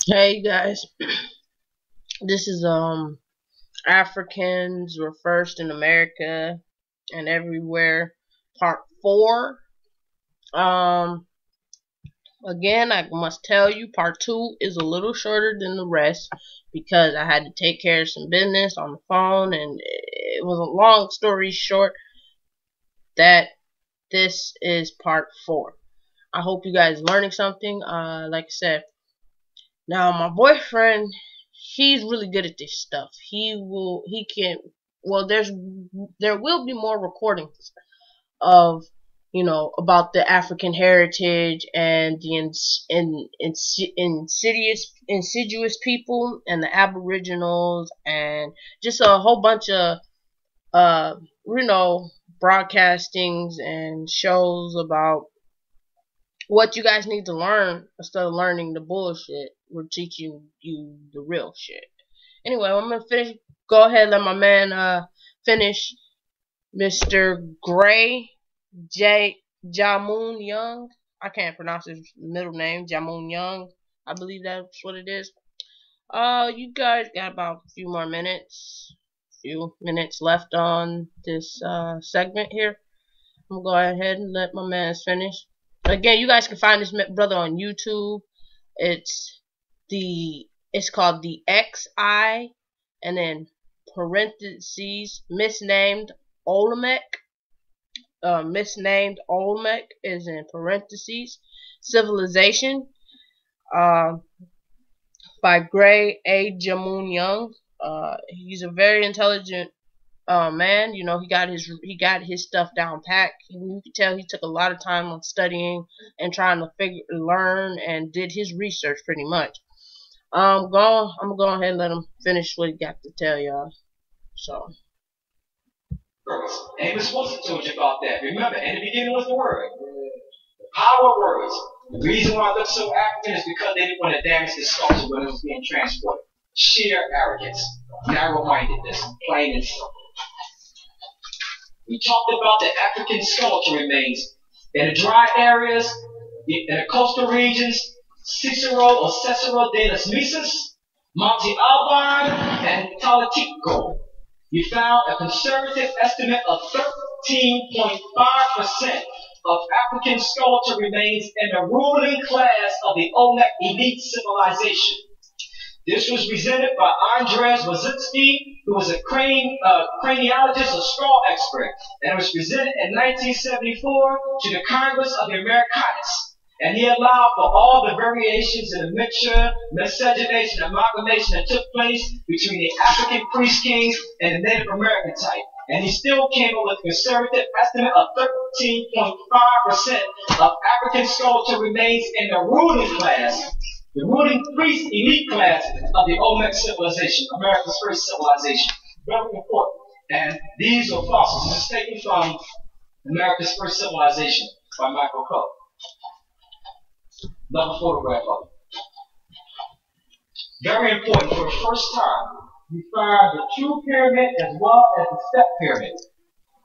Hey guys, this is Africans were first in America and everywhere, part 4. Um Again, I must tell you, part 2 is a little shorter than the rest because I had to take care of some business on the phone, and it was a long story short that this is part 4. I hope you guys learning something. Like I said, now my boyfriend, he's really good at this stuff. He can, well, there will be more recordings of, about the African heritage and the insidious people and the aboriginals, and just a whole bunch of, uh, you know, broadcastings and shows about what you guys need to learn instead of learning the bullshit. We're teaching you the real shit. Anyway, I'm gonna finish. Go ahead, let my man finish. Mr. Gray J Jamoon Young. I can't pronounce his middle name. Jamoon Young. I believe that's what it is. You guys got about a few minutes left on this segment here. I'm gonna go ahead and let my man finish. Again, you guys can find this brother on YouTube. It's it's called the XI and then parentheses misnamed Olmec. Misnamed Olmec is in parentheses. Civilization. Uh, by Gray A. Jamoon Young. He's a very intelligent man. He got his stuff down pat. You can tell he took a lot of time on studying and trying to learn, and did his research pretty much. I'm gonna go ahead and let him finish what he got to tell y'all. So. Words. Amos Wilson told you about that. Remember, in the beginning was the word. The power of words. The reason why it looks so African is because they didn't want to damage the sculpture when it was being transported. Sheer arrogance, narrow-mindedness, plain and simple. We talked about the African skeletal remains in the dry areas, in the coastal regions, Cicero de las Misas, Monte Alban, and Talatico. You found a conservative estimate of 13.5% of African skeletal remains in the ruling class of the Olmec elite civilization. This was presented by Andrzej Wojcicki, who was a craniologist, a skull expert, and it was presented in 1974 to the Congress of the Americanas. And he allowed for all the variations in the mixture, miscegenation, amalgamation that took place between the African priest kings and the Native American type. And he still came up with a conservative estimate of 13.5% of African skeletal remains in the ruling class, the ruling priest elite class of the Olmec civilization, America's first civilization. Very important. And these are fossils. This is taken from America's First Civilization by Michael Coe. Another photograph of it. Very important. For the first time, you find the true pyramid as well as the step pyramid.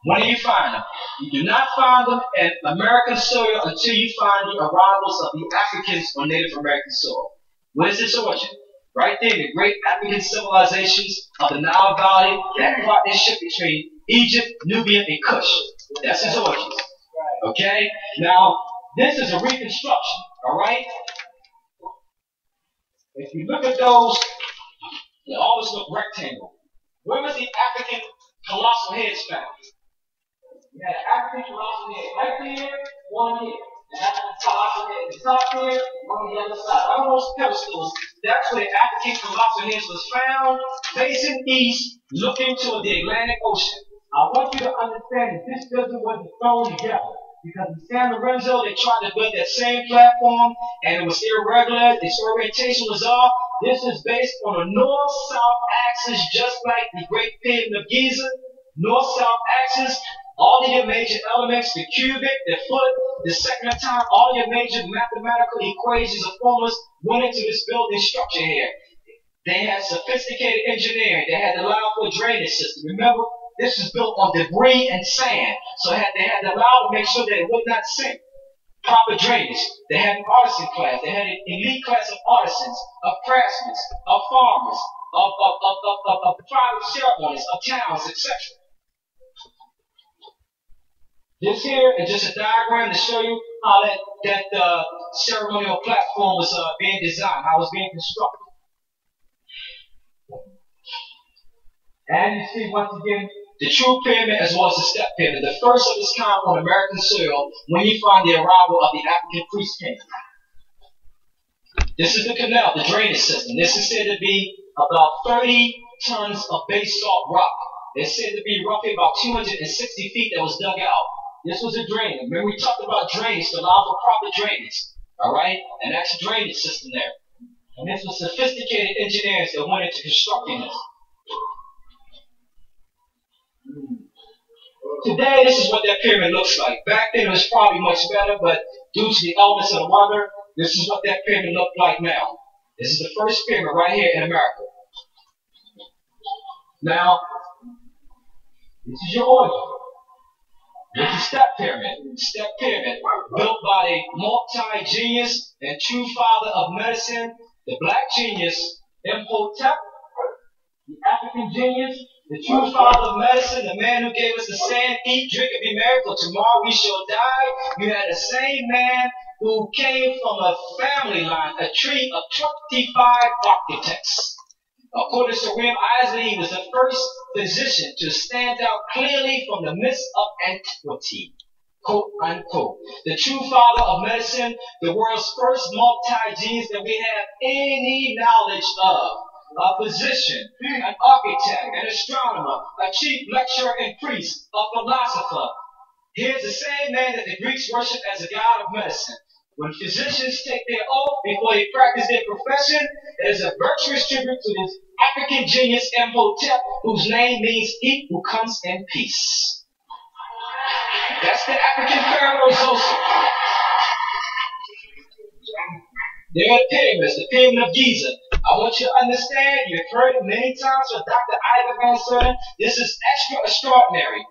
When do you find them? You do not find them in American soil until you find the arrivals of the Africans on Native American soil. What is its origin? Right there, the great African civilizations of the Nile Valley that partnership between Egypt, Nubia, and Kush. That's its origins. Okay? Now, this is a reconstruction. All right? If you look at those, they always look rectangle. Where was the African colossal heads found? You had an African colossal head right there, one here. The African colossal head at the top here, one on the other side. On those pedestals, that's where the African colossal heads was found, facing east, looking toward the Atlantic Ocean. I want you to understand that this building wasn't thrown together. Because in San Lorenzo, they tried to build that same platform, and it was irregular, its orientation was off. This is based on a north-south axis, just like the Great Pyramid of Giza. North-south axis, all of your major elements, the cubic, the foot, the second of time, all your major mathematical equations or formulas went into this building structure here. They had sophisticated engineering. They had to allow for a drainage system. Remember? This is built on debris and sand, so they had to allow to make sure that it would not sink. proper drainage. They had an artisan class. They had an elite class of artisans, of craftsmen, of farmers, of private ceremonies, of towns, etc. This here is just a diagram to show you how that ceremonial platform was being designed, how it was being constructed. And you see, once again, the true pyramid as well as the step pyramid, the first of its kind on American soil when you find the arrival of the African priest king. This is the canal, the drainage system. This is said to be about 30 tons of basalt rock. It's said to be roughly about 260 feet that was dug out. This was a drain. Remember, we talked about drainage to allow for proper drainage. All right? And that's a drainage system there. And this was sophisticated engineers that went into constructing this. Today, this is what that pyramid looks like. Back then, it was probably much better, but due to the elements of the weather, this is what that pyramid looked like now. This is the first pyramid right here in America. Now, this is your origin. This is step pyramid. Step pyramid, built by the multi-genius and true father of medicine, the black genius, Imhotep, the African genius, the true father of medicine, the man who gave us the saying, eat, drink, and be merry, for tomorrow we shall die. You had the same man who came from a family line, a tree of 25 architects. According to William Isley, he was the first physician to stand out clearly from the mist of antiquity, quote unquote. The true father of medicine, the world's first multi-genius that we have any knowledge of. A physician, an architect, an astronomer, a chief lecturer and priest, a philosopher. Here's the same man that the Greeks worship as a god of medicine. When physicians take their oath before they practice their profession, it is a virtuous tribute to this African genius Imhotep, whose name means he who comes in peace. That's the African pharaoh Zoser. There are pyramids, the pyramid of Giza. I want you to understand, you've heard it many times from Dr. Ivan Van Serden, this is extraordinary.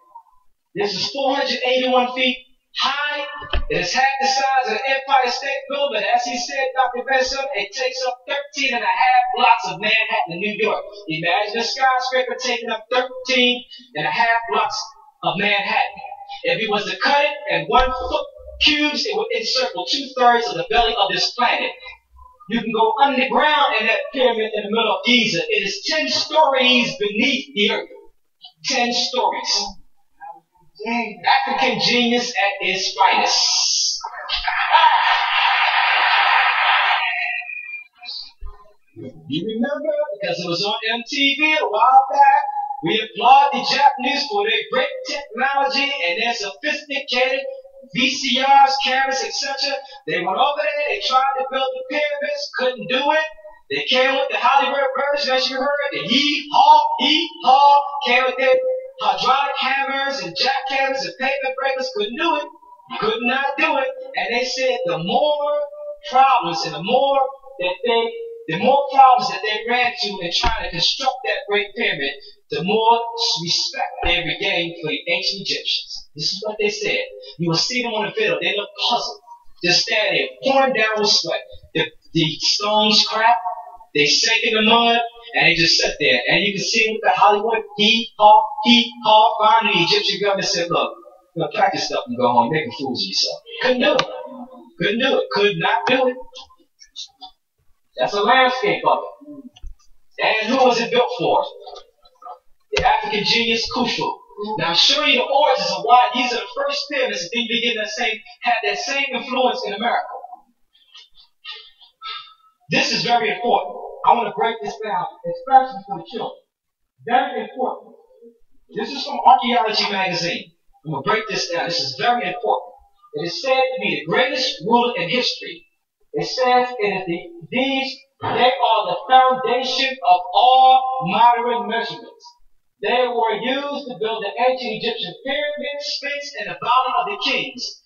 This is 481 feet high. It is half the size of the Empire State Building, but as he said, Dr. Van Serden, it takes up 13 and a half blocks of Manhattan in New York. Imagine a skyscraper taking up 13 and a half blocks of Manhattan. If he was to cut it in 1 foot cubes, it would encircle 2/3 of the belly of this planet. You can go underground in that pyramid in the middle of Giza. It is 10 stories beneath the earth. 10 stories. African genius at its finest. You remember, because it was on MTV a while back, we applaud the Japanese for their great technology and their sophisticated VCRs, cameras, etc. They went over there, they tried to build the pyramids, couldn't do it. They came with the Hollywood version, as you heard, the hee-haw, came with their hydraulic hammers and jackhammers and pavement breakers, couldn't do it, could not do it. And they said the more problems and the more problems that they ran to in trying to construct that great pyramid, the more respect they regained for the ancient Egyptians. This is what they said. You will see them on the video. They look puzzled. Just standing there, pouring down with sweat. The stones crack. They sink in the mud, and they just sit there. And you can see them with the Hollywood hee-haw. Finally, the Egyptian government said, look, you're going to pack this stuff and go home. You're making fools of yourself. Couldn't do it. Couldn't do it. Could not do it. That's a landscape of it. And who was it built for? The African genius Khufu. Now I'm showing you the origins of why these are the first pyramids that didn't begin to have that same influence in America. This is very important. I want to break this down, especially for the children. Very important. This is from Archaeology magazine. I'm going to break this down. This is very important. It is said to be the greatest ruler in history. It says they are the foundation of all modern measurements. They were used to build the ancient Egyptian pyramids, Sphinx, and the Valley of the Kings.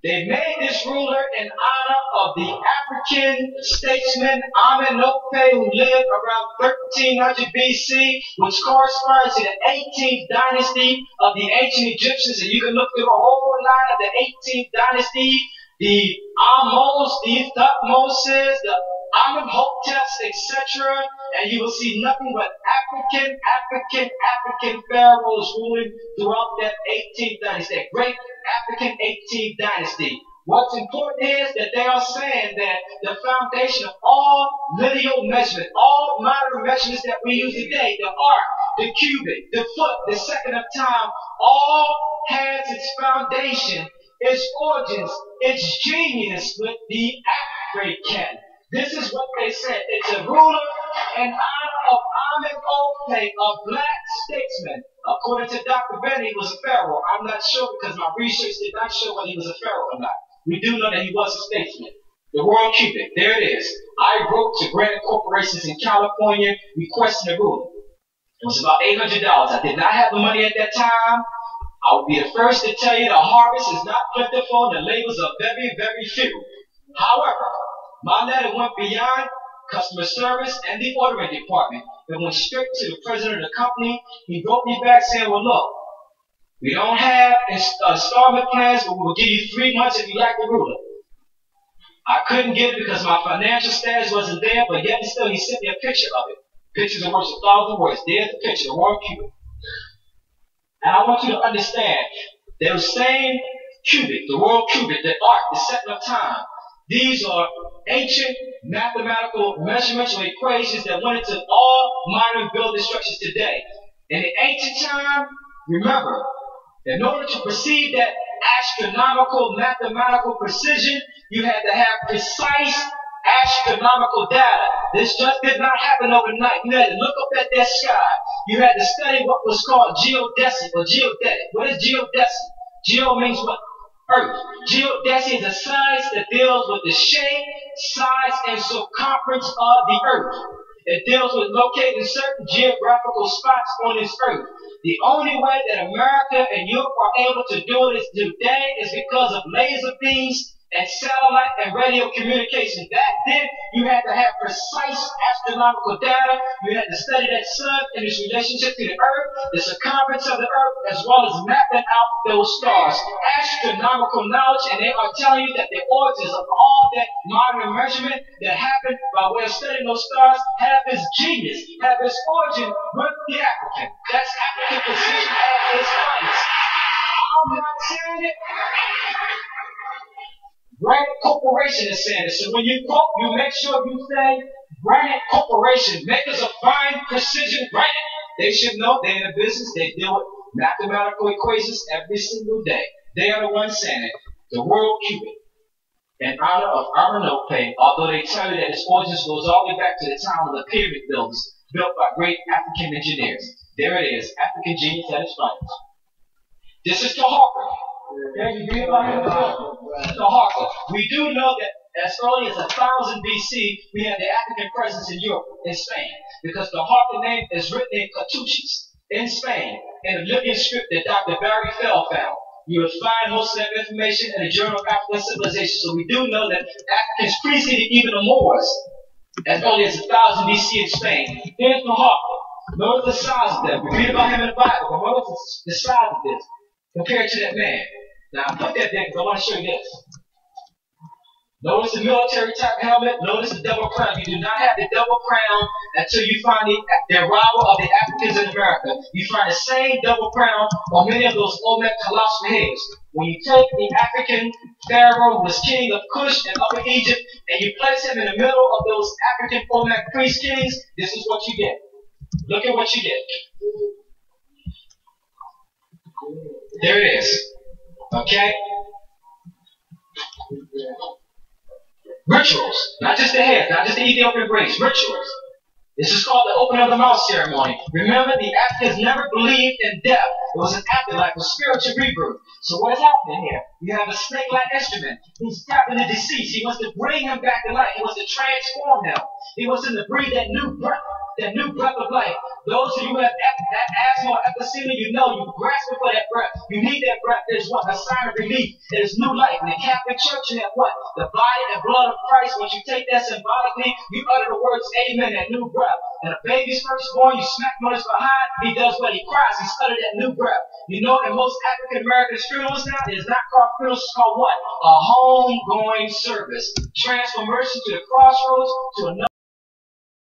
They made this ruler in honor of the African statesman Amenhotep, who lived around 1300 BC, which corresponds to the 18th dynasty of the ancient Egyptians. And you can look through the whole line of the 18th dynasty. the Amos, the Thutmoses, the Amenhoteps, etc. And you will see nothing but African pharaohs ruling throughout that 18th dynasty, that great African 18th dynasty. What's important is that they are saying that the foundation of all lineal measurement, all modern measurements that we use today, the arc, the cubit, the foot, the second of time, all has its foundation, its origins, its genius with the African. This is what they said. It's a ruler in honor of Amenhotep, a black statesman. According to Dr. Benny, he was a pharaoh. I'm not sure because my research did not show whether he was a pharaoh or not. We do know that he was a statesman. The world cubit, there it is. I wrote to granite corporations in California requesting a ruler. It was about $800. I did not have the money at that time. I will be the first to tell you the harvest is not plentiful and the labors are very, very few. However, my letter went beyond customer service and the ordering department. It went straight to the president of the company. He wrote me back saying, well, look, we don't have installment plans, but we will give you 3 months if you like the ruler. I couldn't get it because my financial status wasn't there, but yet and still he sent me a picture of it. Pictures are worth 1,000 words. There's the picture, the world cubit. And I want you to understand, the same cubit, the world cubit, the arc, the second of time, these are ancient mathematical measurements or equations that went into all modern building structures today. In the ancient time, remember, in order to perceive that astronomical mathematical precision, you had to have precise astronomical data. This just did not happen overnight. You had to look up at that sky. You had to study what was called geodesy or geodetic. What is geodesy? Geo means what? Earth. Geodesy is a science that deals with the shape, size, and circumference of the earth. It deals with locating certain geographical spots on this earth. The only way that America and Europe are able to do it today is because of laser beams and satellite and radio communication. Back then, you had to have precise astronomical data. You had to study that sun and its relationship to the earth, the circumference of the earth, as well as mapping out those stars. Astronomical knowledge, and they are telling you that the origins of all that modern measurement that happened by way of studying those stars have its genius, have its origin with the African. That's African precision at its finest. I'm not saying it. Granite Corporation is saying it. So when you quote, you make sure you say Granite Corporation, makers of fine precision granite. They should know they're in the business. They deal with mathematical equations every single day. They are the ones saying it. The world cubit, in honor of Amenhotep, although they tell you that its origins goes all the way back to the time of the pyramid builders, built by great African engineers. There it is, African genius at its finest. This is Taharka. Okay, you read about him Taharka. We do know that as early as 1000 BC, we had the African presence in Europe, in Spain, because the Taharka name is written in Cartouches, in Spain, in a Libyan script that Dr. Barry Fell found. You will find most of that information in the Journal of African Civilization. So we do know that Africans preceded even the Moors as early as 1000 BC in Spain. Here's Taharka. Notice the size of them. We read about him in the Bible, but notice the size of this compared to that man. Now, I put that there because I want to show you this. Notice the military type helmet. Notice the double crown. You do not have the double crown until you find the arrival of the Africans in America. You find the same double crown on many of those Olmec colossal heads. When you take the African pharaoh who was king of Kush and Upper Egypt, and you place him in the middle of those African Olmec priest kings, this is what you get. Look at what you get. There it is. Okay? Rituals. Not just the head, not just the Ethiopian braids. Rituals. This is called the opening of the mouth ceremony. Remember, the Africans never believed in death. It was an afterlife, a spiritual rebirth. So what is happening here? You have a snake-like instrument. He's tapping the deceased. He wants to bring him back to life. He wants to transform him. He wants him to breathe that new breath of life. Those of you who have that asthma or emphysema, you know you grasping for that breath. You need that breath. It is what? A sign of relief. It is new life. In the Catholic Church, and that what? The body and blood of Christ. Once you take that symbolically, you utter the words amen, that new breath. And a baby's first born, you smack him on his behind, he does what? He cries. He's uttered that new breath. You know, in most African American funerals now, it is not called funerals, it's called what? A homegoing service. Transformation to the crossroads to another.